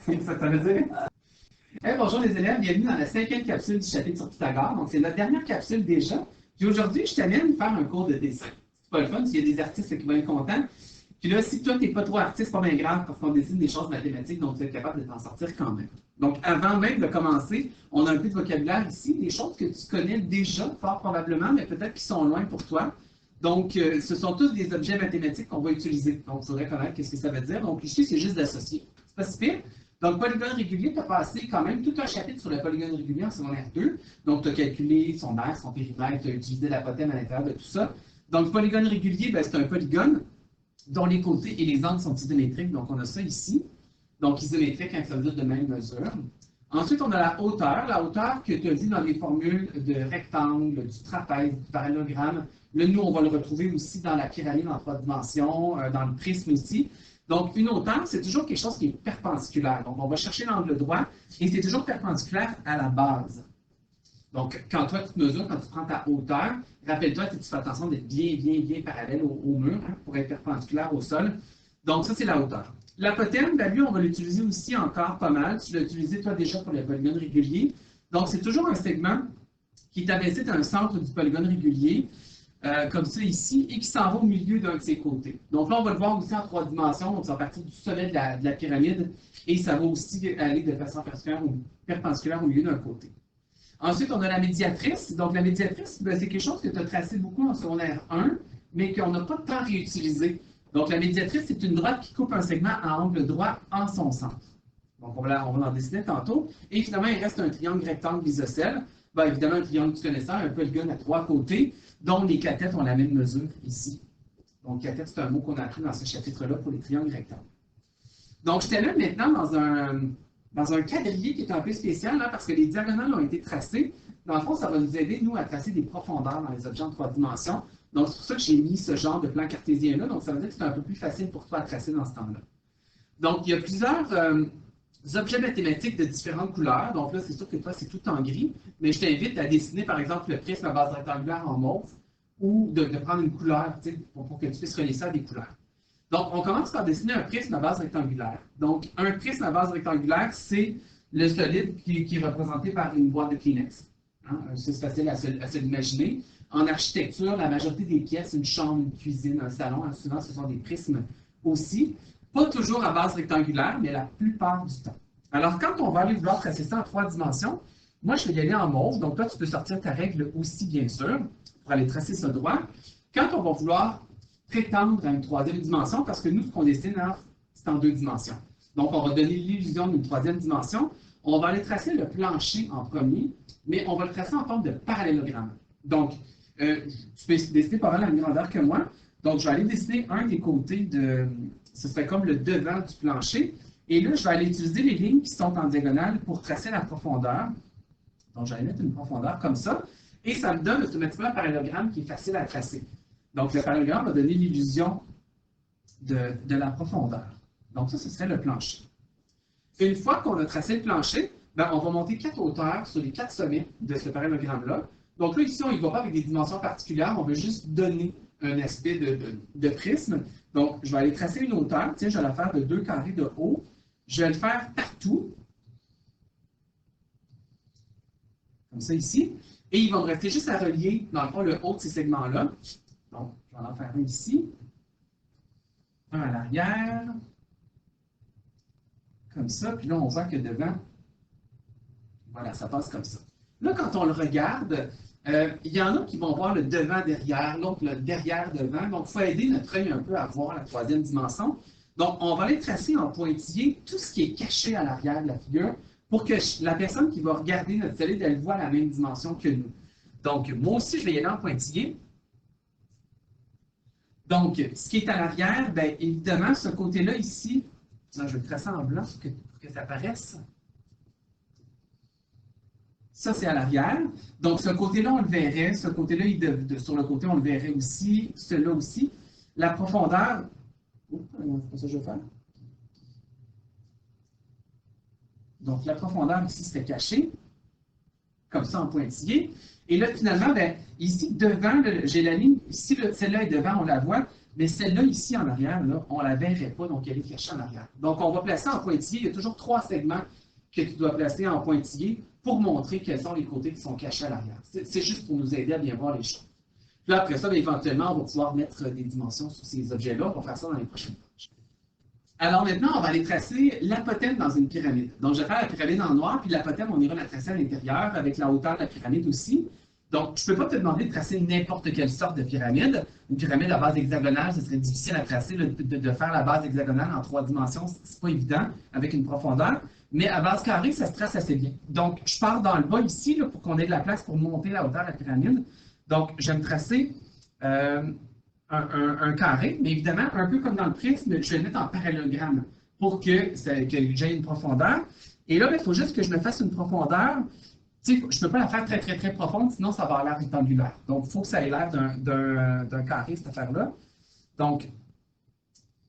Ça veut dire? Hey, bonjour les élèves, bienvenue dans la 5e capsule du chapitre sur Pythagore. Donc, c'est notre dernière capsule déjà. Puis aujourd'hui, je t'amène faire un cours de dessin. C'est pas le fun, il y a des artistes qui vont être contents. Puis là, si toi, t'es pas trop artiste, c'est pas bien grave parce qu'on dessine des choses mathématiques, donc tu vas être capable de t'en sortir quand même. Donc, avant même de commencer, on a un peu de vocabulaire ici, des choses que tu connais déjà, fort probablement, mais peut-être qui sont loin pour toi. Donc, ce sont tous des objets mathématiques qu'on va utiliser. Donc, il faudrait connaître ce que ça veut dire. Donc, ici, c'est juste d'associer. C'est pas si pire. Donc, polygone régulier, tu as passé quand même tout un chapitre sur le polygone régulier en secondaire 2. Donc, tu as calculé son aire, son périmètre, tu as utilisé l'apothème à l'intérieur de tout ça. Donc, polygone régulier, c'est un polygone dont les côtés et les angles sont isométriques. Donc, on a ça ici. Donc, isométrique, ça veut dire de même mesure. Ensuite, on a la hauteur que tu as vu dans les formules de rectangle, du trapèze, du parallélogramme. Là, nous, on va le retrouver aussi dans la pyramide en 3 dimensions, dans le prisme aussi. Donc, une hauteur, c'est toujours quelque chose qui est perpendiculaire. Donc, on va chercher l'angle droit et c'est toujours perpendiculaire à la base. Donc, quand toi, tu te mesures, quand tu prends ta hauteur, rappelle-toi que tu fais attention d'être bien parallèle au mur pour être perpendiculaire au sol. Donc, ça, c'est la hauteur. L'apothème, lui, on va l'utiliser aussi encore pas mal. Tu l'as utilisé, toi, déjà pour le polygone régulier. Donc, c'est toujours un segment qui est abaissé dans le centre du polygone régulier, comme ça ici, et qui s'en va au milieu d'un de ses côtés. Donc là, on va le voir aussi en 3 dimensions. Donc, ça va partir du sommet de la pyramide, et ça va aussi aller de façon perpendiculaire au milieu d'un côté. Ensuite, on a la médiatrice. Donc, la médiatrice, c'est quelque chose que tu as tracé beaucoup en secondaire 1, mais qu'on n'a pas tant réutilisé. Donc, la médiatrice, c'est une droite qui coupe un segment à angle droit en son centre. Donc, on va en dessiner tantôt. Et finalement, il reste un triangle rectangle isocèle. Évidemment, un triangle du connaisseur, un polygone à 3 côtés, dont les cathètes ont la même mesure ici. Donc, cathète, c'est un mot qu'on a appris dans ce chapitre-là pour les triangles rectangles. Donc, je t'amène maintenant dans un quadrillé qui est un peu spécial, là, parce que les diagonales ont été tracées. Dans le fond, ça va nous aider, nous, à tracer des profondeurs dans les objets en 3 dimensions. Donc, c'est pour ça que j'ai mis ce genre de plan cartésien-là. Donc, ça veut dire que c'est un peu plus facile pour toi à tracer dans ce temps-là. Donc, il y a plusieurs objets mathématiques de différentes couleurs. Donc là, c'est sûr que toi, c'est tout en gris. Mais je t'invite à dessiner, par exemple, le prisme à base rectangulaire en mauve ou de prendre une couleur pour que tu puisses relier ça à des couleurs. Donc, on commence par dessiner un prisme à base rectangulaire. Donc, un prisme à base rectangulaire, c'est le solide qui est représenté par une boîte de Kleenex. Hein? C'est facile à se l'imaginer. En architecture, la majorité des pièces, une chambre, une cuisine, un salon, hein, souvent, ce sont des prismes aussi. Pas toujours à base rectangulaire, mais la plupart du temps. Alors, quand on va aller vouloir tracer ça en 3 dimensions, moi, je vais y aller en mauve. Donc, toi, tu peux sortir ta règle aussi, bien sûr, pour aller tracer ça droit. Quand on va vouloir prétendre à une 3e dimension, parce que nous, ce qu'on dessine, c'est en 2 dimensions. Donc, on va donner l'illusion d'une 3e dimension. On va aller tracer le plancher en premier, mais on va le tracer en forme de parallélogramme. Donc, tu peux dessiner pas mal la même grandeur que moi. Donc, je vais aller dessiner un des côtés ce serait comme le devant du plancher. Et là, je vais aller utiliser les lignes qui sont en diagonale pour tracer la profondeur. Donc, je vais aller mettre une profondeur comme ça. Et ça me donne automatiquement un parallélogramme qui est facile à tracer. Donc, le parallélogramme va donner l'illusion de la profondeur. Donc, ça, ce serait le plancher. Une fois qu'on a tracé le plancher, on va monter 4 hauteurs sur les 4 sommets de ce parallélogramme-là. Donc là, ici, on n'y va pas avec des dimensions particulières, on veut juste donner un aspect de prisme. Donc, je vais aller tracer une hauteur. Tiens, je vais la faire de 2 carrés de haut. Je vais le faire partout. Comme ça ici. Et il va me rester juste à relier, dans le fond, le haut de ces segments-là. Donc, je vais en faire un ici. Un à l'arrière. Comme ça. Puis là, on voit que devant, voilà, ça passe comme ça. Là, quand on le regarde, il y en a qui vont voir le devant-derrière, l'autre le derrière-devant. Donc, il faut aider notre œil un peu à voir la 3e dimension. Donc, on va aller tracer en pointillé tout ce qui est caché à l'arrière de la figure pour que la personne qui va regarder notre solide, elle voit la même dimension que nous. Donc, moi aussi, je vais y aller en pointillé. Donc, ce qui est à l'arrière, évidemment, ce côté-là ici, je vais le tracer en blanc pour que ça apparaisse. Ça, c'est à l'arrière. Donc, ce côté-là, on le verrait. Ce côté-là, sur le côté, on le verrait aussi. Celui-là aussi. La profondeur... c'est pas ça que je vais faire. Donc, la profondeur ici serait cachée. Comme ça, en pointillé. Et là, finalement, ici, devant, j'ai la ligne. Ici, celle-là est devant, on la voit. Mais celle-là, ici, en arrière, là, on ne la verrait pas, donc elle est cachée en arrière. Donc, on va placer en pointillé. Il y a toujours 3 segments que tu dois placer en pointillé pour montrer quels sont les côtés qui sont cachés à l'arrière. C'est juste pour nous aider à bien voir les choses. Puis là, après ça, bien, éventuellement, on va pouvoir mettre des dimensions sur ces objets-là. On va faire ça dans les prochaines pages. Alors maintenant, on va aller tracer l'apotème dans une pyramide. Donc, je vais faire la pyramide en noir, puis l'apotème, on ira la tracer à l'intérieur avec la hauteur de la pyramide aussi. Donc, je ne peux pas te demander de tracer n'importe quelle sorte de pyramide. Une pyramide à base hexagonale, ce serait difficile à tracer, de faire la base hexagonale en 3 dimensions, c'est pas évident, avec une profondeur. Mais à base carrée, ça se trace assez bien. Donc, je pars dans le bas ici, là, pour qu'on ait de la place pour monter la hauteur de la pyramide. Donc, je vais me tracer un carré, mais évidemment, un peu comme dans le prisme, je vais le mettre en parallélogramme pour que j'ai une profondeur. Et là, il faut juste que je me fasse une profondeur. Je ne peux pas la faire très, très, très profonde, sinon ça va avoir l'air rectangulaire. Donc, il faut que ça ait l'air d'un carré, cette affaire-là. Donc,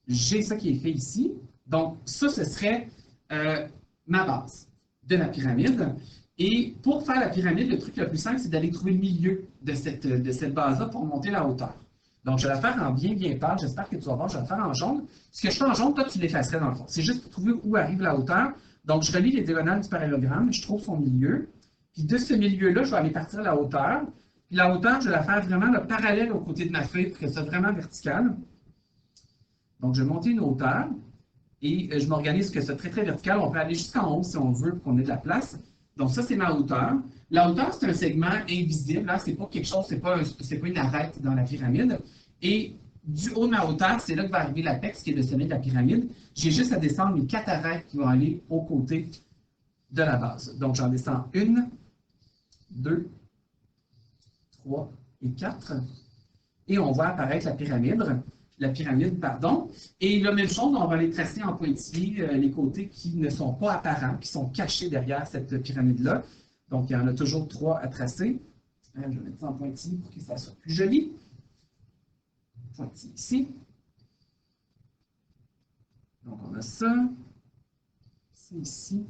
j'ai ça qui est fait ici. Donc, ça, ce serait ma base de la pyramide. Et pour faire la pyramide, le truc le plus simple, c'est d'aller trouver le milieu de cette base-là pour monter la hauteur. Donc, je vais la faire en bien, bien pâle. J'espère que tu vas voir. Je vais la faire en jaune. Ce que je fais en jaune, toi, tu l'effacerais dans le fond. C'est juste pour trouver où arrive la hauteur. Donc, je relie les diagonales du parallélogramme. Je trouve son milieu. Puis de ce milieu-là, je vais aller partir à la hauteur. Puis la hauteur, je vais la faire vraiment le parallèle au côté de ma feuille pour que ce soit vraiment vertical. Donc, je vais monter une hauteur. Et je m'organise que c'est très, très vertical. On peut aller jusqu'en haut si on veut pour qu'on ait de la place. Donc, ça, c'est ma hauteur. La hauteur, c'est un segment invisible. Ce n'est pas quelque chose, c'est pas une arête dans la pyramide. Et du haut de ma hauteur, c'est là que va arriver l'apex, qui est le sommet de la pyramide. J'ai juste à descendre les 4 arêtes qui vont aller aux côtés de la base. Donc, j'en descends 1, 2, 3 et 4. Et on voit apparaître la pyramide, pardon. Et la même chose, on va les tracer en pointillés, les côtés qui ne sont pas apparents, qui sont cachés derrière cette pyramide-là. Donc, il y en a toujours 3 à tracer. Je vais mettre ça en pointillés pour que ça soit plus joli. Pointillé ici. Donc, on a ça. C'est ici.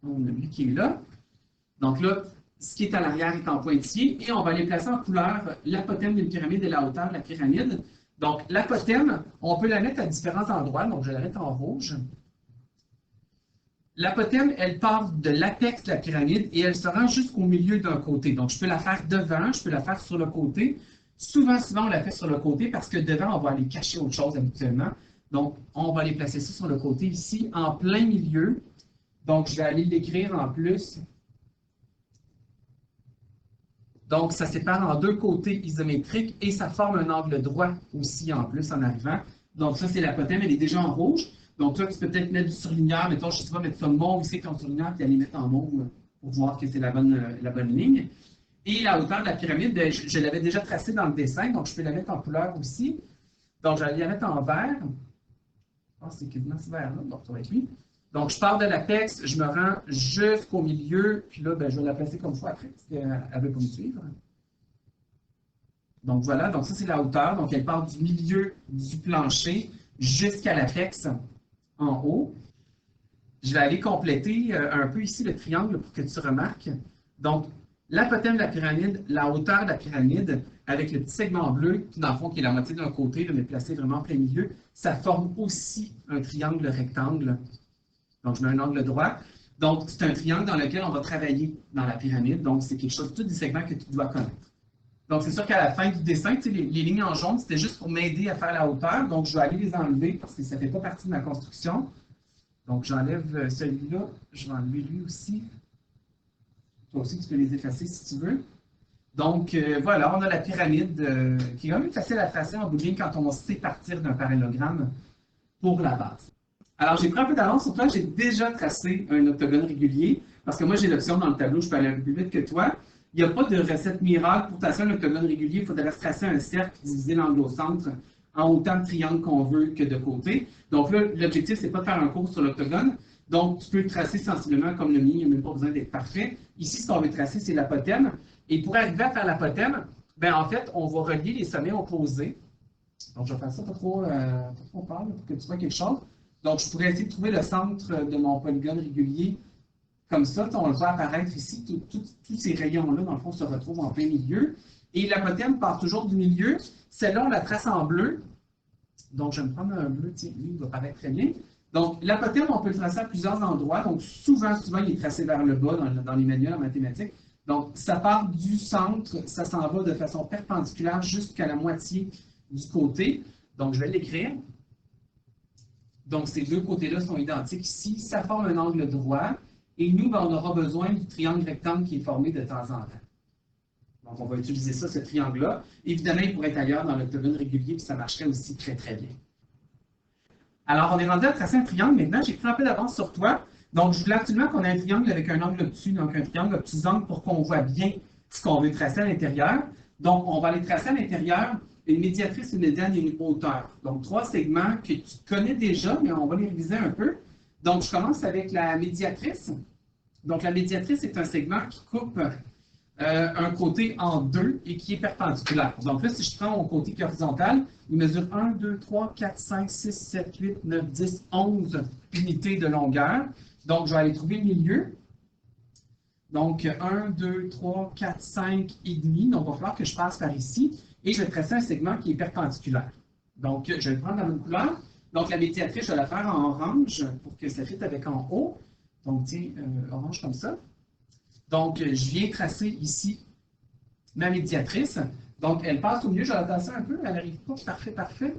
On a lui qui est là. Donc là, ce qui est à l'arrière est en pointillé et on va les placer en couleur l'apotème d'une pyramide et la hauteur de la pyramide. Donc, l'apotème, on peut la mettre à différents endroits. Donc, je la mets en rouge. L'apotème, elle part de l'apex de la pyramide et elle se rend jusqu'au milieu d'un côté. Donc, je peux la faire devant, je peux la faire sur le côté. Souvent, on la fait sur le côté parce que devant, on va aller cacher autre chose habituellement. Donc, on va les placer ça sur le côté ici, en plein milieu. Donc, je vais aller l'écrire en plus. Donc, ça sépare en 2 côtés isométriques et ça forme un angle droit aussi en plus en arrivant. Donc, ça, c'est l'apotème, elle est déjà en rouge. Donc, toi, tu peux peut-être mettre du surligneur, mettons, je ne sais pas, mettre ça mauve ici, ton surligneur, puis aller mettre en mauve pour voir que c'est la bonne ligne. Et la hauteur de la pyramide, je l'avais déjà tracée dans le dessin, donc je peux la mettre en couleur aussi. Donc, je vais aller la mettre en vert. Je pense que c'est quasiment ce vert-là, donc ça va être lui. Donc, je pars de l'apex, je me rends jusqu'au milieu, puis là, je vais la placer comme ça après, parce qu'elle ne veut pas me suivre. Donc, voilà, donc ça, c'est la hauteur. Donc, elle part du milieu du plancher jusqu'à l'apex en haut. Je vais aller compléter un peu ici le triangle pour que tu remarques. Donc, l'apotème de la pyramide, la hauteur de la pyramide, avec le petit segment bleu, dans le fond, qui est la moitié d'un côté, mais placé vraiment en plein milieu, ça forme aussi un triangle rectangle. Donc, je mets un angle droit. Donc, c'est un triangle dans lequel on va travailler dans la pyramide. Donc, c'est quelque chose, tous des segments que tu dois connaître. Donc, c'est sûr qu'à la fin du dessin, les lignes en jaune, c'était juste pour m'aider à faire la hauteur. Donc, je vais aller les enlever parce que ça ne fait pas partie de ma construction. Donc, j'enlève celui-là. Je vais enlever lui aussi. Toi aussi, tu peux les effacer si tu veux. Donc, voilà, on a la pyramide qui est quand même facile à tracer en bout de ligne quand on sait partir d'un parallélogramme pour la base. Alors, j'ai pris un peu d'avance sur toi. J'ai déjà tracé un octogone régulier parce que moi, j'ai l'option dans le tableau, je peux aller un peu plus vite que toi. Il n'y a pas de recette miracle pour tracer un octogone régulier. Il faudrait se tracer un cercle, diviser l'angle au centre en autant de triangles qu'on veut que de côtés. Donc là, l'objectif, ce n'est pas de faire un cours sur l'octogone. Donc, tu peux le tracer sensiblement comme le mien. Il n'y a même pas besoin d'être parfait. Ici, ce qu'on veut tracer, c'est l'apotème. Et pour arriver à faire l'apotème, en fait, on va relier les sommets opposés. Donc, je vais faire ça pas trop pâle pour que tu vois quelque chose. Donc, je pourrais essayer de trouver le centre de mon polygone régulier comme ça. On le voit apparaître ici. Tous ces rayons-là, dans le fond, se retrouvent en plein milieu. Et l'apothéme part toujours du milieu. Celle-là, on la trace en bleu. Donc, je vais me prendre un bleu, tiens, lui, il va paraître très bien. Donc, l'apothéme, on peut le tracer à plusieurs endroits. Donc, souvent, il est tracé vers le bas dans les manuels en mathématiques. Donc, ça part du centre, ça s'en va de façon perpendiculaire jusqu'à la moitié du côté. Donc, je vais l'écrire. Donc, ces deux côtés-là sont identiques ici. Ça forme un angle droit. Et nous, ben, on aura besoin du triangle rectangle qui est formé de temps en temps. Donc, on va utiliser ça, ce triangle-là. Évidemment, il pourrait être ailleurs dans l'octogone régulier, puis ça marcherait aussi très, très bien. Alors, on est rendu à tracer un triangle. Maintenant, j'ai pris un peu d'avance sur toi. Donc, je voulais absolument qu'on ait un triangle avec un angle obtus, donc un triangle obtus-angle pour qu'on voit bien ce qu'on veut tracer à l'intérieur. Donc, on va aller tracer à l'intérieur une médiatrice, une médiane et une hauteur. Donc, trois segments que tu connais déjà, mais on va les réviser un peu. Donc, je commence avec la médiatrice. Donc, la médiatrice est un segment qui coupe un côté en deux et qui est perpendiculaire. Donc là, si je prends mon côté qui est horizontal, il mesure 1, 2, 3, 4, 5, 6, 7, 8, 9, 10, 11 unités de longueur. Donc, je vais aller trouver le milieu. Donc, 1, 2, 3, 4, 5 et demi. Donc, il va falloir que je passe par ici et je vais tracer un segment qui est perpendiculaire. Donc, je vais le prendre la même couleur. Donc, la médiatrice, je vais la faire en orange pour que ça fitte avec en haut. Donc, tiens, orange comme ça. Donc, je viens tracer ici ma médiatrice. Donc, elle passe au milieu. Je vais la tasser un peu. Elle n'arrive pas. Parfait, parfait.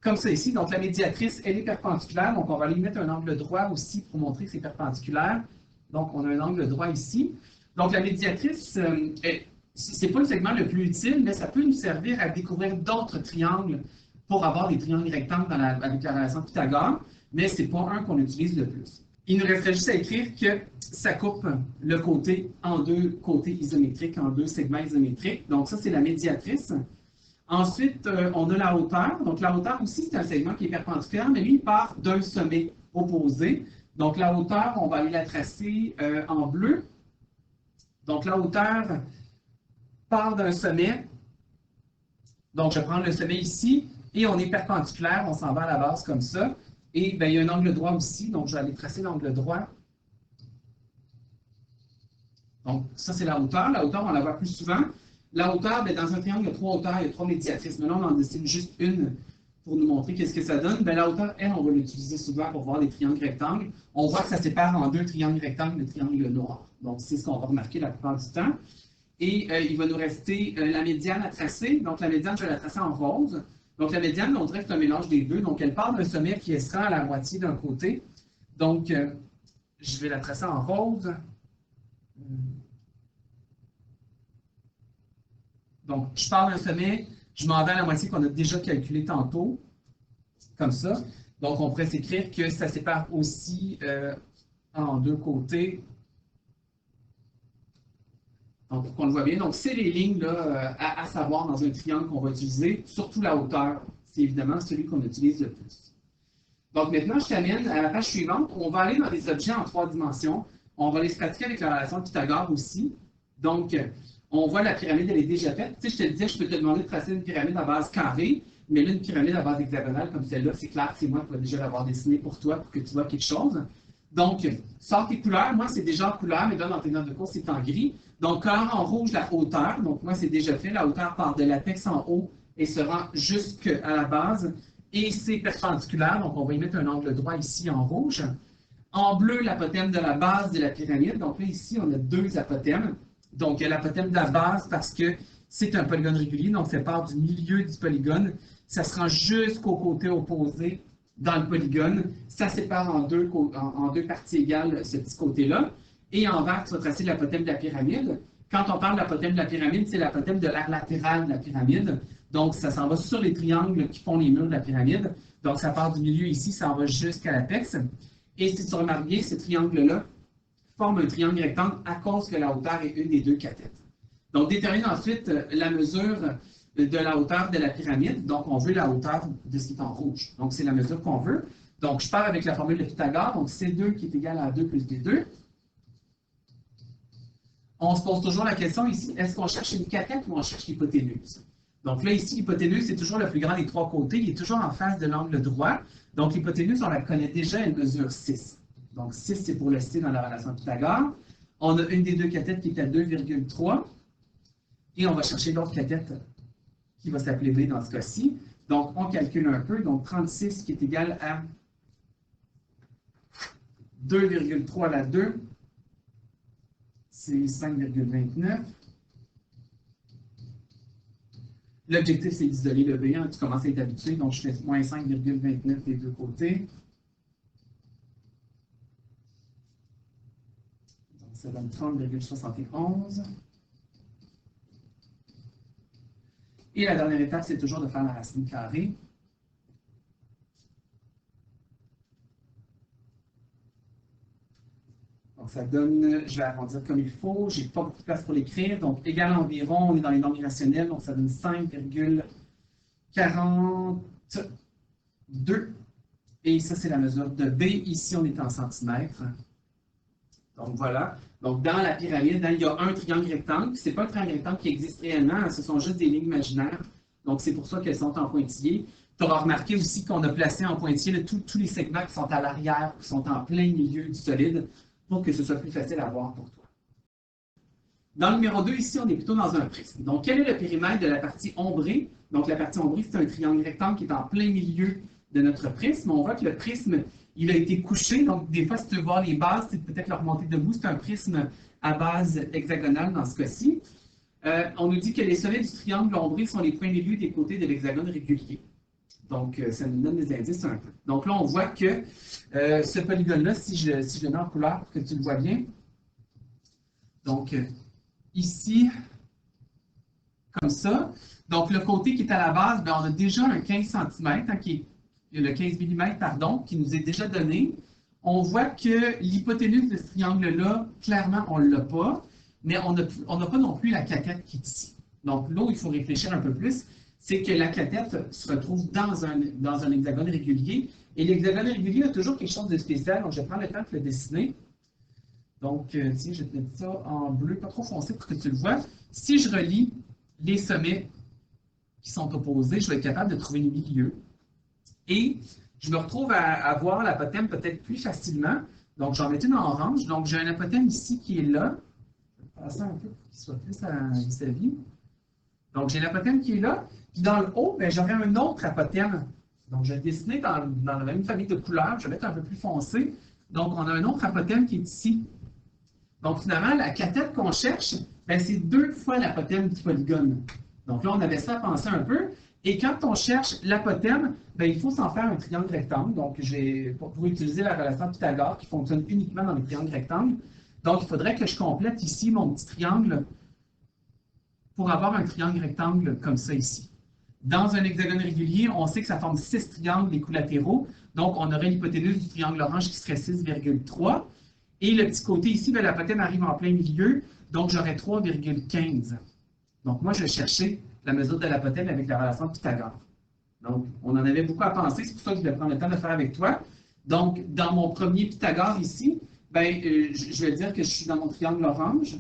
Comme ça ici. Donc, la médiatrice, elle est perpendiculaire. Donc, on va lui mettre un angle droit aussi pour montrer que c'est perpendiculaire. Donc, on a un angle droit ici. Donc, la médiatrice, ce n'est pas le segment le plus utile, mais ça peut nous servir à découvrir d'autres triangles pour avoir des triangles rectangles avec la relation de Pythagore, mais ce n'est pas un qu'on utilise le plus. Il nous resterait juste à écrire que ça coupe le côté en deux côtés isométriques, en deux segments isométriques. Donc, ça, c'est la médiatrice. Ensuite, on a la hauteur. Donc, la hauteur aussi, c'est un segment qui est perpendiculaire, mais lui, il part d'un sommet opposé. Donc, la hauteur, on va aller la tracer en bleu. Donc, la hauteur part d'un sommet. Donc, je prends le sommet ici et on est perpendiculaire. On s'en va à la base comme ça. Et bien, il y a un angle droit aussi. Donc, je vais aller tracer l'angle droit. Donc, ça, c'est la hauteur. La hauteur, on la voit plus souvent. La hauteur, bien, dans un triangle, il y a trois hauteurs, il y a trois médiatrices. Maintenant, on en dessine juste une pour nous montrer qu'est-ce que ça donne. Bien, la hauteur, elle, on va l'utiliser souvent pour voir les triangles rectangles. On voit que ça sépare en deux triangles rectangles, le triangle noir. Donc, c'est ce qu'on va remarquer la plupart du temps. Et il va nous rester la médiane à tracer. Donc, la médiane, je vais la tracer en rose. Donc, la médiane, on dirait que c'est un mélange des deux. Donc, elle part d'un sommet qui sera à la moitié d'un côté. Donc, je vais la tracer en rose. Donc, je pars d'un sommet, je m'en vais à la moitié qu'on a déjà calculé tantôt, comme ça. Donc, on pourrait s'écrire que ça sépare aussi en deux côtés. Donc, pour qu'on le voit bien. Donc, c'est les lignes là, à savoir dans un triangle qu'on va utiliser, surtout la hauteur. C'est évidemment celui qu'on utilise le plus. Donc, maintenant, je t'amène à la page suivante. On va aller dans des objets en trois dimensions. On va les pratiquer avec la relation de Pythagore aussi. Donc, on voit la pyramide, elle est déjà faite. Tu sais, je te disais, je peux te demander de tracer une pyramide à base carrée, mais là, une pyramide à base hexagonale comme celle-là, c'est clair, c'est moi qui vais déjà l'avoir dessinée pour toi pour que tu vois quelque chose. Donc, sors tes couleurs. Moi, c'est déjà en couleur, mais là, dans tes notes de cours, c'est en gris. Donc, colore en rouge la hauteur. Donc, moi, c'est déjà fait. La hauteur part de l'apex en haut et se rend jusqu'à la base. Et c'est perpendiculaire. Donc, on va y mettre un angle droit ici en rouge. En bleu, l'apothème de la base de la pyramide. Donc, là, ici, on a deux apothèmes. Donc, il y a l'apothème de la base parce que c'est un polygone régulier. Donc, ça part du milieu du polygone. Ça se rend jusqu'au côté opposé dans le polygone. Ça sépare en deux parties égales ce petit côté-là. Et en vert, tu vas tracer l'apothème de la pyramide. Quand on parle de l'apothème de la pyramide, c'est l'apothème de l'aire latérale de la pyramide. Donc, ça s'en va sur les triangles qui font les murs de la pyramide. Donc, ça part du milieu ici, ça en va jusqu'à l'apex. Et si tu remarques bien, ces triangles-là forment un triangle rectangle à cause que la hauteur est une des deux cathètes. Donc, détermine ensuite la mesure de la hauteur de la pyramide. Donc, on veut la hauteur de ce qui est en rouge. Donc, c'est la mesure qu'on veut. Donc, je pars avec la formule de Pythagore. Donc, C2 qui est égal à 2 plus D2. On se pose toujours la question ici, est-ce qu'on cherche une cathète ou on cherche l'hypoténuse? Donc là, ici, l'hypoténuse, c'est toujours le plus grand des trois côtés. Il est toujours en face de l'angle droit. Donc, l'hypoténuse, on la connaît déjà, elle mesure 6. Donc, 6, c'est pour le C dans la relation de Pythagore. On a une des deux cathètes qui est à 2,3. Et on va chercher l'autre cathète qui va s'appeler B dans ce cas-ci. Donc, on calcule un peu. Donc, 36 qui est égal à 2,3 à la 2, c'est 5,29. L'objectif, c'est d'isoler le B. Hein. Tu commences à être habitué. Donc, je fais moins 5,29 des deux côtés. Donc, ça donne 30,71. Et la dernière étape, c'est toujours de faire la racine carrée. Donc, ça donne, je vais arrondir comme il faut, j'ai pas beaucoup de place pour l'écrire, donc égal environ, on est dans les normes irrationnelles, donc ça donne 5,42. Et ça, c'est la mesure de B. Ici, on est en centimètres. Donc, voilà. Donc, dans la pyramide, il y a un triangle rectangle. Ce n'est pas un triangle rectangle qui existe réellement, ce sont juste des lignes imaginaires. Donc, c'est pour ça qu'elles sont en pointillé. Tu auras remarqué aussi qu'on a placé en pointillé tous les segments qui sont à l'arrière, qui sont en plein milieu du solide, pour que ce soit plus facile à voir pour toi. Dans le numéro 2, ici, on est plutôt dans un prisme. Donc, quel est le périmètre de la partie ombrée? Donc, la partie ombrée, c'est un triangle rectangle qui est en plein milieu de notre prisme. On voit que le prisme, il a été couché. Donc, des fois, si tu veux voir les bases, c'est peut-être le remonter debout. C'est un prisme à base hexagonale dans ce cas-ci. On nous dit que les sommets du triangle ombré sont les points milieu des côtés de l'hexagone régulier. Donc, ça nous donne des indices un peu. Donc là, on voit que ce polygone-là, si je le mets en couleur pour que tu le vois bien, donc ici, comme ça. Donc, le côté qui est à la base, bien, on a déjà un 15 cm, hein, le 15 mm, pardon, qui nous est déjà donné. On voit que l'hypoténuse de ce triangle-là, clairement, on ne l'a pas, mais on n'a pas non plus la cathète qui est ici. Donc, là où il faut réfléchir un peu plus, c'est que la cathète se retrouve dans un hexagone régulier, et l'hexagone régulier a toujours quelque chose de spécial, donc je vais prendre le temps de le dessiner. Donc, tiens, je vais te mettre ça en bleu, pas trop foncé pour que tu le vois. Si je relie les sommets qui sont opposés, je vais être capable de trouver le milieu. Et je me retrouve à voir l'apothème peut-être plus facilement. Donc, j'en mets une en orange. Donc, j'ai un apothème ici qui est là. Je vais passer un peu pour qu'il soit plus à vis-à-vis. Donc, j'ai l'apothème qui est là. Puis dans le haut, j'aurai un autre apothème. Donc, je vais le dessiner dans la même famille de couleurs. Je vais mettre un peu plus foncé. Donc, on a un autre apothème qui est ici. Donc, finalement, la cathète qu'on cherche, c'est 2 fois l'apothème du polygone. Donc là, on avait ça à penser un peu. Et quand on cherche l'apothème, il faut s'en faire un triangle rectangle. Donc, pour utiliser la relation Pythagore qui fonctionne uniquement dans les triangles rectangles. Donc, il faudrait que je complète ici mon petit triangle pour avoir un triangle rectangle comme ça ici. Dans un hexagone régulier, on sait que ça forme 6 triangles équilatéraux. Donc, on aurait l'hypoténuse du triangle orange qui serait 6,3. Et le petit côté ici, l'apothème arrive en plein milieu. Donc, j'aurais 3,15. Donc, moi, je vais chercher la mesure de l'apothème avec la relation Pythagore. Donc, on en avait beaucoup à penser. C'est pour ça que je vais prendre le temps de le faire avec toi. Donc, dans mon premier Pythagore ici, je vais dire que je suis dans mon triangle orange.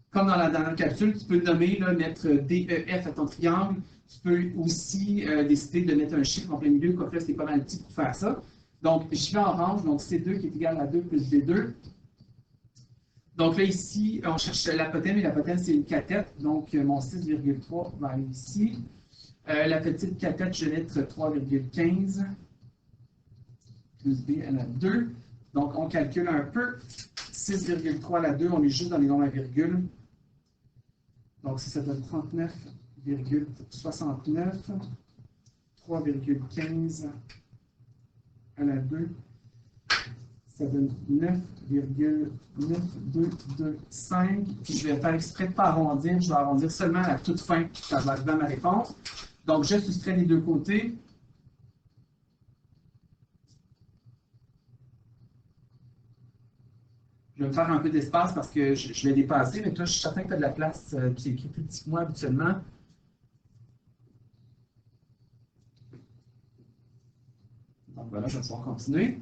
Comme dans la dernière capsule, tu peux le nommer, là, mettre DEF à ton triangle. Tu peux aussi décider de mettre un chiffre en plein milieu, quoique là, c'est pas mal petit pour faire ça. Donc, je vais en orange, donc C2 qui est égal à 2 plus B2. Donc là, ici, on cherche l'apothème, et l'apothème, c'est une cathète. Donc, mon 6,3 va aller ici. La petite cathète, je vais mettre 3,15 plus B à la 2. Donc, on calcule un peu. 6,3 à la 2, on est juste dans les nombres à virgule. Donc, ça donne 39,69. 3,15 à la 2. Ça donne 9,9225. Puis je vais faire exprès de ne pas arrondir. Je vais arrondir seulement à la toute fin quand je vais arriver à ma réponse. Donc, je soustrais les deux côtés. Je vais me faire un peu d'espace parce que je vais dépasser. Mais toi, je suis certain que tu as de la place qui est plus petit que moi habituellement. Donc, voilà, je vais pouvoir continuer.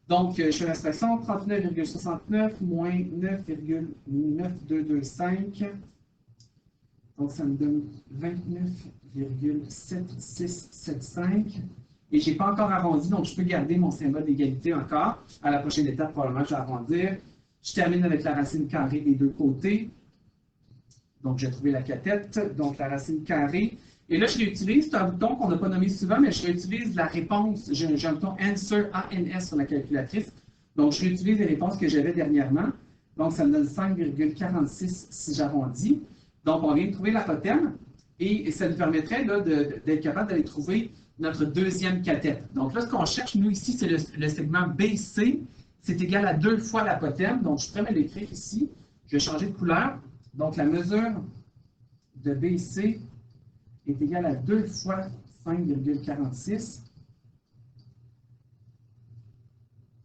Donc, je fais l'expression 39,69 moins 9,9225. Donc, ça me donne 29,7675. Et je n'ai pas encore arrondi, donc je peux garder mon symbole d'égalité encore. À la prochaine étape, probablement, je vais arrondir. Je termine avec la racine carrée des deux côtés. Donc, j'ai trouvé la cathète, donc la racine carrée. Et là, je réutilise, c'est un bouton qu'on n'a pas nommé souvent, mais je réutilise la réponse. J'ai un bouton Answer, ANS sur la calculatrice. Donc, je réutilise les réponses que j'avais dernièrement. Donc, ça me donne 5,46 si j'arrondis. Donc, on vient de trouver l'apotème et ça nous permettrait d'être capable d'aller trouver notre deuxième cathète. Donc là, ce qu'on cherche, nous, ici, c'est le segment BC. C'est égal à 2 fois l'apotème. Donc, je pourrais me l'écrire ici. Je vais changer de couleur. Donc, la mesure de BC est égale à 2 fois 5,46.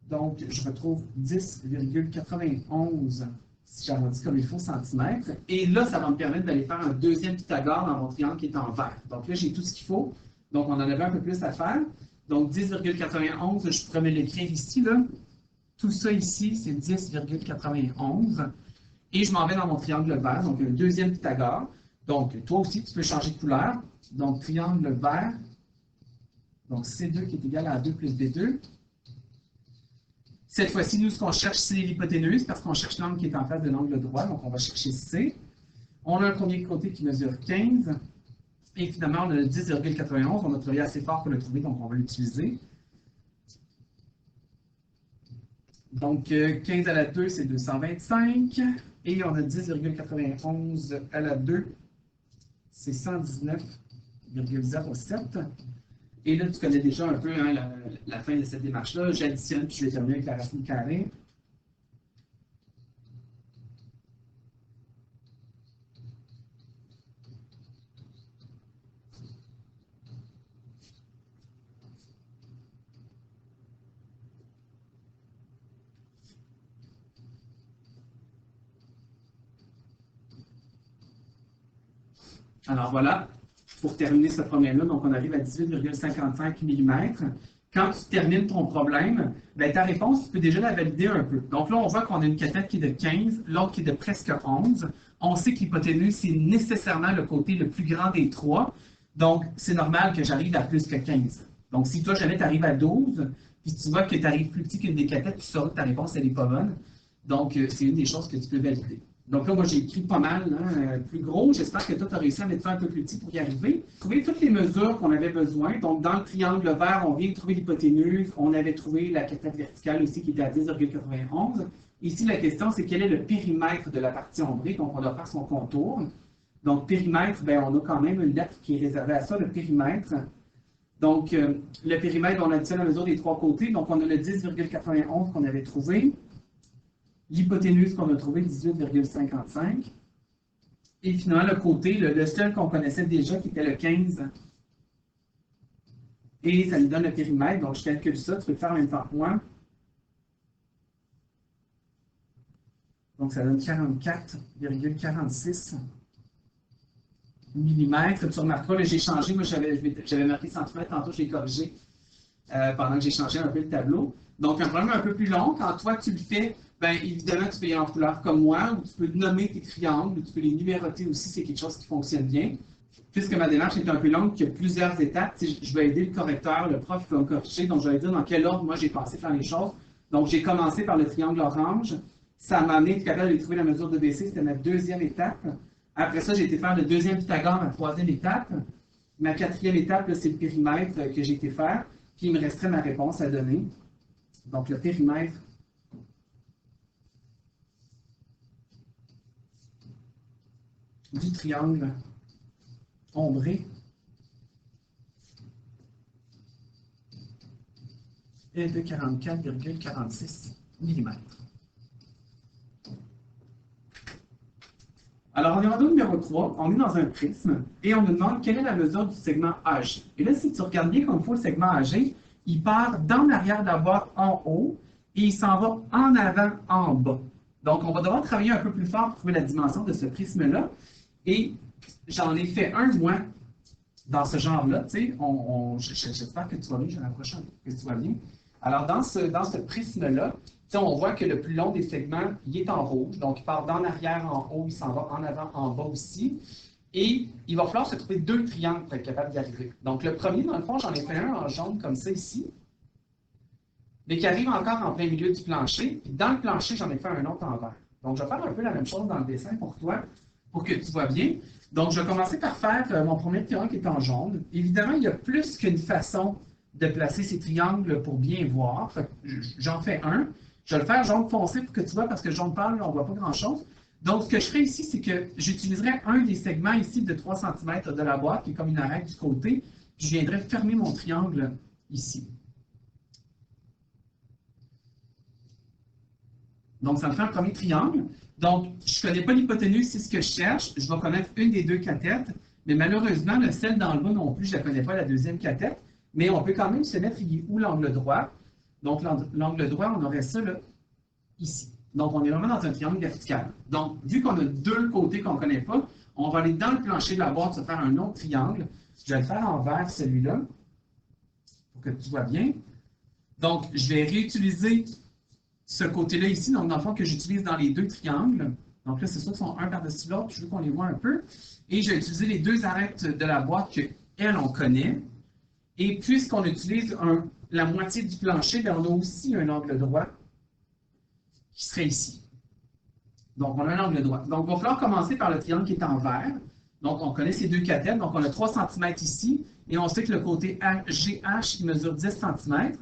Donc, je retrouve 10,91 si j'arrondis comme il faut centimètres. Et là, ça va me permettre d'aller faire un deuxième Pythagore dans mon triangle qui est en vert. Donc là, j'ai tout ce qu'il faut. Donc, on en avait un peu plus à faire. Donc, 10,91, je pourrais me l'écrire ici, là. Tout ça ici, c'est 10,91. Et je m'en vais dans mon triangle vert, donc un deuxième Pythagore. Donc, toi aussi, tu peux changer de couleur. Donc, triangle vert. Donc, C2 qui est égal à 2 plus B2. Cette fois-ci, nous, ce qu'on cherche, c'est l'hypoténuse, parce qu'on cherche l'angle qui est en face de l'angle droit. Donc, on va chercher C. On a un premier côté qui mesure 15. Et finalement, on a le 10,91. On a travaillé assez fort pour le trouver, donc on va l'utiliser. Donc, 15 à la 2, c'est 225. Et on a 10,91 à la 2, c'est 119,07. Et là, tu connais déjà un peu hein, la fin de cette démarche-là. J'additionne, puis je vais terminer avec la racine carrée. Alors voilà, pour terminer ce problème-là, donc on arrive à 18,55 mm. Quand tu termines ton problème, ben, ta réponse, tu peux déjà la valider un peu. Donc là, on voit qu'on a une cathète qui est de 15, l'autre qui est de presque 11. On sait que l'hypoténuse, c'est nécessairement le côté le plus grand des trois. Donc, c'est normal que j'arrive à plus que 15. Donc, si toi, jamais tu arrives à 12, puis tu vois que tu arrives plus petit qu'une des cathètes, tu sauras que ta réponse, elle n'est pas bonne. Donc, c'est une des choses que tu peux valider. Donc là, moi, j'ai écrit pas mal, hein, plus gros. J'espère que toi, tu as réussi à mettre ça un peu plus petit pour y arriver. Trouver toutes les mesures qu'on avait besoin. Donc, dans le triangle vert, on vient de trouver l'hypoténuse. On avait trouvé la cathète verticale aussi qui était à 10,91. Ici, la question, c'est quel est le périmètre de la partie ombrée. Donc, on doit faire son contour. Donc, périmètre, ben, on a quand même une lettre qui est réservée à ça, le périmètre. Donc, le périmètre, on additionne la mesure des trois côtés. Donc, on a le 10,91 qu'on avait trouvé. L'hypoténuse qu'on a trouvé, 18,55. Et finalement, le côté, le seul qu'on connaissait déjà, qui était le 15. Et ça nous donne le périmètre. Donc, je calcule ça. Tu peux le faire en même temps que moi. Donc, ça donne 44,46 mm. Tu remarqueras, j'ai changé. Moi, j'avais marqué centimètres. Tantôt, je l'ai corrigé pendant que j'ai changé un peu le tableau. Donc, un problème un peu plus long. Quand toi, tu le fais, bien évidemment, tu peux y aller en couleur comme moi, ou tu peux nommer tes triangles, ou tu peux les numéroter aussi, c'est quelque chose qui fonctionne bien. Puisque ma démarche est un peu longue, qu'il y a plusieurs étapes, je vais aider le correcteur, le prof qui va me corriger, donc je vais dire dans quel ordre moi j'ai pensé faire les choses. Donc, j'ai commencé par le triangle orange. Ça m'a amené, être capable de trouver la mesure de BC, c'était ma deuxième étape. Après ça, j'ai été faire le deuxième Pythagore, ma troisième étape. Ma quatrième étape, c'est le périmètre que j'ai été faire. Puis il me resterait ma réponse à donner. Donc, le périmètre du triangle ombré est de 44,46 mm. Alors, on est rendu au numéro 3, on est dans un prisme, et on nous demande quelle est la mesure du segment AG. Et là, si tu regardes bien comme il faut, le segment AG, il part d'en arrière d'abord en haut, et il s'en va en avant en bas. Donc, on va devoir travailler un peu plus fort pour trouver la dimension de ce prisme-là. Et j'en ai fait un, moi, dans ce genre-là. Tu sais, j'espère que tu vas bien, je vais rapprocher un peu, que tu vas bien. Alors, dans ce prisme-là, on voit que le plus long des segments, il est en rouge. Donc, il part d'en arrière en haut, il s'en va en avant en bas aussi. Et il va falloir se trouver deux triangles pour être capable d'y arriver. Donc, le premier, dans le fond, j'en ai fait un en jaune comme ça ici, mais qui arrive encore en plein milieu du plancher. Puis dans le plancher, j'en ai fait un autre en vert. Donc, je vais faire un peu la même chose dans le dessin pour toi. pour que tu vois bien. Donc, je vais commencer par faire mon premier triangle qui est en jaune. Évidemment, il y a plus qu'une façon de placer ces triangles pour bien voir. J'en fais un. Je vais le faire jaune foncé pour que tu vois, parce que jaune pâle, on ne voit pas grand-chose. Donc, ce que je ferai ici, c'est que j'utiliserai un des segments ici de 3 cm de la boîte, qui est comme une arête du côté. Puis, je viendrai fermer mon triangle ici. Donc, ça me fait un premier triangle. Donc, je ne connais pas l'hypoténuse, c'est ce que je cherche. Je vais connaître une des deux cathètes, mais malheureusement, celle dans le bas non plus, je ne la connais pas, la deuxième cathète. Mais on peut quand même se mettre, il est où l'angle droit? Donc, l'angle droit, on aurait ça là, ici. Donc, on est vraiment dans un triangle vertical. Donc, vu qu'on a deux côtés qu'on ne connaît pas, on va aller dans le plancher de la boîte se faire un autre triangle. Je vais le faire en vert, celui-là, pour que tu vois bien. Donc, je vais réutiliser ce côté-là ici, donc dans le fond que j'utilise dans les deux triangles. Donc là, c'est sûr qu'ils sont un par-dessus l'autre, je veux qu'on les voit un peu. Et je vais utiliser les deux arêtes de la boîte qu'elle, on connaît. Et puisqu'on utilise la moitié du plancher, bien, on a aussi un angle droit qui serait ici. Donc, on a un angle droit. Donc, il va falloir commencer par le triangle qui est en vert. Donc, on connaît ces deux cathètes. Donc, on a 3 cm ici. Et on sait que le côté GH, il mesure 10 cm.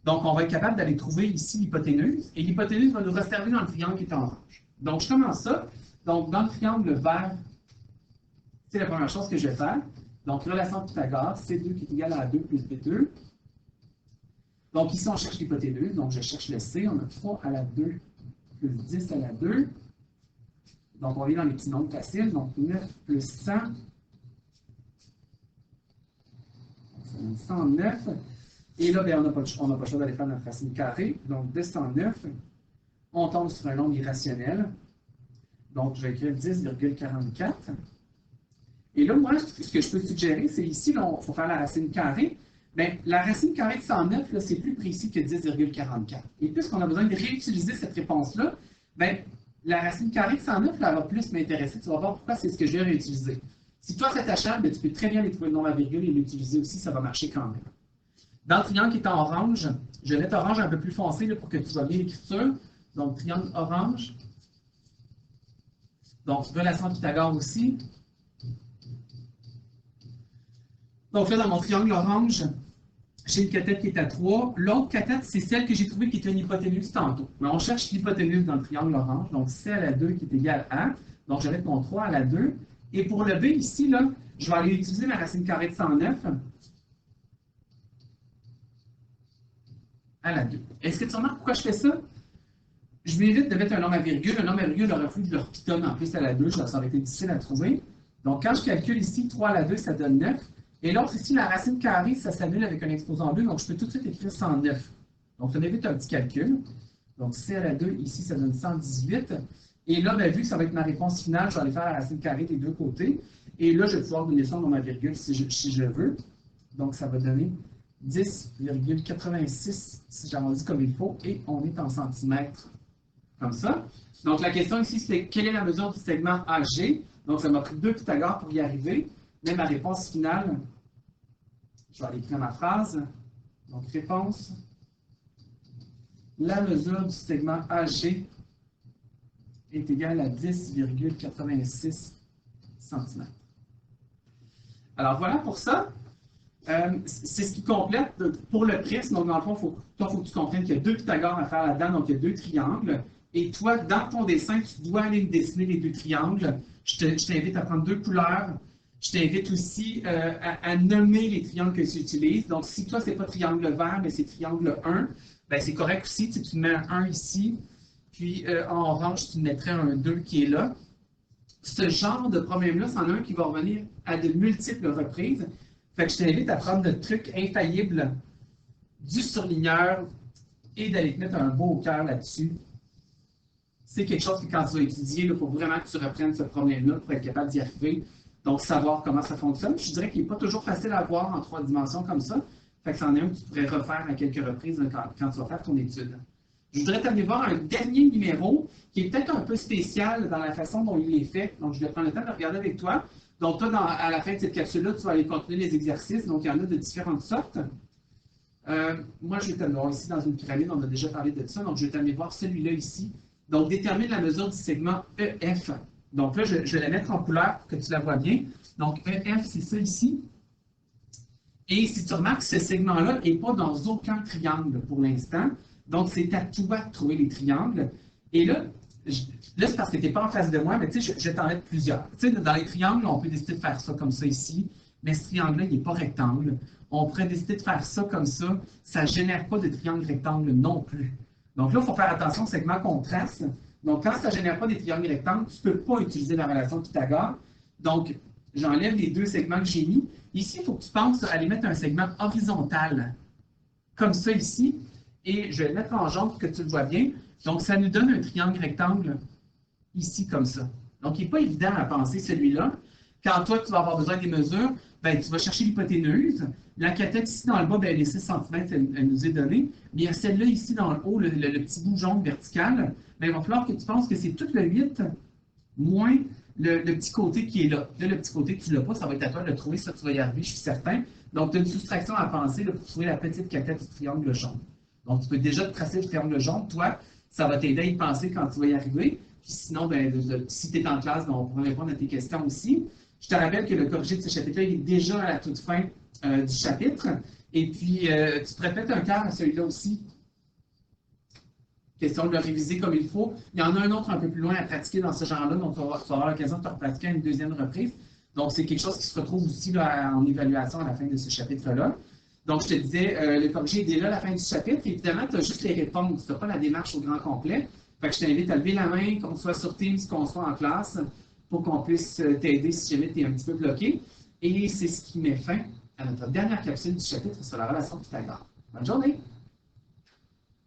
Donc, on va être capable d'aller trouver ici l'hypoténuse. Et l'hypoténuse va nous resservir dans le triangle qui est en orange. Donc, je commence ça. Donc, dans le triangle vert, c'est la première chose que je vais faire. Donc, relation de Pythagore, C2 qui est égal à 2 plus B2. Donc, ici, on cherche l'hypoténuse. Donc, je cherche le C. On a 3 à la 2 plus 10 à la 2. Donc, on est dans les petits nombres faciles. Donc, 9 plus 100. Ça donne 109. Et là, bien, on n'a pas le choix d'aller faire notre racine carrée. Donc, de 109, on tombe sur un nombre irrationnel. Donc, je vais écrire 10,44. Et là, moi, ce que je peux suggérer, c'est ici, il faut faire la racine carrée. Bien, la racine carrée de 109, c'est plus précis que 10,44. Et puisqu'on a besoin de réutiliser cette réponse-là, bien, la racine carrée de 109, là, elle va plus m'intéresser. Tu vas voir pourquoi c'est ce que je vais réutiliser. Si toi, ça t'achète, tu peux très bien les trouver le nombre à virgule et l'utiliser aussi, ça va marcher quand même. Dans le triangle qui est en orange, je vais mettre orange un peu plus foncé là, pour que tu vois bien l'écriture. Donc, triangle orange. Donc, relation de Pythagore aussi. Donc là, dans mon triangle orange, j'ai une cathète qui est à 3. L'autre cathète, c'est celle que j'ai trouvée qui était une hypoténuse tantôt. Mais on cherche l'hypoténuse dans le triangle orange. Donc, C à la 2 qui est égale à. Donc, je vais mettre mon 3 à la 2. Et pour le B, ici, là, je vais aller utiliser ma racine carrée de 109. À la 2. Est-ce que tu remarques pourquoi je fais ça? Je m'évite de mettre un nombre à virgule. Un nombre à virgule aurait fallu que je le repitonne en plus à la 2. Ça aurait été difficile à trouver. Donc, quand je calcule ici, 3 à la 2, ça donne 9. Et l'autre ici, la racine carrée, ça s'annule avec un exposant 2. Donc, je peux tout de suite écrire 109. Donc, ça m'évite un petit calcul. Donc, C à la 2, ici, ça donne 118. Et là, bien, vu que ça va être ma réponse finale, je vais aller faire la racine carrée des deux côtés. Et là, je vais pouvoir donner ça dans ma virgule si je veux. Donc, ça va donner 10,86 si j'arrondis comme il faut, et on est en centimètres, comme ça. Donc, la question ici, c'est quelle est la mesure du segment AG? Donc, ça m'a pris 2 Pythagore pour y arriver, mais ma réponse finale, je vais aller écrire ma phrase. Donc, réponse, la mesure du segment AG est égale à 10,86 cm. Alors, voilà pour ça. C'est ce qui complète pour le prisme. Donc, dans le fond, il faut que tu comprennes qu'il y a 2 Pythagore à faire là-dedans, donc il y a 2 triangles. Et toi, dans ton dessin, tu dois aller dessiner les 2 triangles. Je t'invite à prendre 2 couleurs. Je t'invite aussi à nommer les triangles que tu utilises. Donc, si toi, ce n'est pas triangle vert, mais c'est triangle 1, ben, c'est correct aussi. Tu mets un 1 ici, puis en orange, tu mettrais un 2 qui est là. Ce genre de problème-là, c'en est un qui va revenir à de multiples reprises. Fait que je t'invite à prendre le truc infaillible du surligneur et d'aller te mettre un beau cœur là-dessus. C'est quelque chose que quand tu vas étudier, il faut vraiment que tu reprennes ce problème-là pour être capable d'y arriver. Donc, savoir comment ça fonctionne. Je dirais qu'il n'est pas toujours facile à voir en 3 dimensions comme ça. Fait que c'en est un que tu pourrais refaire à quelques reprises quand tu vas faire ton étude. Je voudrais t'amener voir un dernier numéro qui est peut-être un peu spécial dans la façon dont il est fait. Donc, je vais prendre le temps de regarder avec toi. Donc, toi, à la fin de cette capsule-là, tu vas aller continuer les exercices. Donc, il y en a de différentes sortes. Moi, je vais t'amener voir ici dans une pyramide. On a déjà parlé de ça. Donc, je vais t'amener voir celui-là ici. Donc, détermine la mesure du segment EF. Donc là, je vais la mettre en couleur pour que tu la vois bien. Donc, EF, c'est ça ici. Et si tu remarques, ce segment-là n'est pas dans aucun triangle pour l'instant. Donc, c'est à toi de trouver les triangles. Et là, c'est parce que tu n'es pas en face de moi, mais tu sais, je vais t'en mettre plusieurs. Tu sais, dans les triangles, on peut décider de faire ça comme ça ici, mais ce triangle-là, il n'est pas rectangle. On pourrait décider de faire ça comme ça ne génère pas de triangle rectangle non plus. Donc là, il faut faire attention au segment qu'on trace. Donc, quand ça ne génère pas des triangles rectangles, tu ne peux pas utiliser la relation de Pythagore. Donc, j'enlève les deux segments que j'ai mis. Ici, il faut que tu penses à aller mettre un segment horizontal, comme ça ici, et je vais le mettre en jaune pour que tu le vois bien. Donc, ça nous donne un triangle rectangle ici, comme ça. Donc, il n'est pas évident à penser celui-là. Quand toi, tu vas avoir besoin des mesures, ben, tu vas chercher l'hypoténuse. La cathète ici dans le bas, ben, les 6 cm, elle nous est donnée. Mais il y a celle-là ici dans le haut, le petit bout jaune vertical. Ben, il va falloir que tu penses que c'est tout le 8 moins le petit côté qui est là. Là, le petit côté que tu n'as pas, ça va être à toi de le trouver, ça tu vas y arriver, je suis certain. Donc, tu as une soustraction à penser là, pour trouver la petite cathète du triangle jaune. Donc, tu peux déjà te tracer le triangle jaune. Toi, ça va t'aider à y penser quand tu vas y arriver. Puis sinon, ben, si tu es en classe, ben, on pourra répondre à tes questions aussi. Je te rappelle que le corrigé de ce chapitre-là, il est déjà à la toute fin du chapitre. Et puis, tu te répètes un quart à celui-là aussi. Question de le réviser comme il faut. Il y en a un autre un peu plus loin à pratiquer dans ce genre-là, donc tu vas avoir l'occasion de te repratiquer à une deuxième reprise. Donc, c'est quelque chose qui se retrouve aussi là, en évaluation à la fin de ce chapitre-là. Donc, je te disais, le corrigé est déjà à la fin du chapitre. Évidemment, tu as juste les réponses. Tu n'as pas la démarche au grand complet. Fait que je t'invite à lever la main, qu'on soit sur Teams, qu'on soit en classe, pour qu'on puisse t'aider si jamais tu es un petit peu bloqué. Et c'est ce qui met fin à notre dernière capsule du chapitre sur la relation Pythagore. Bonne journée!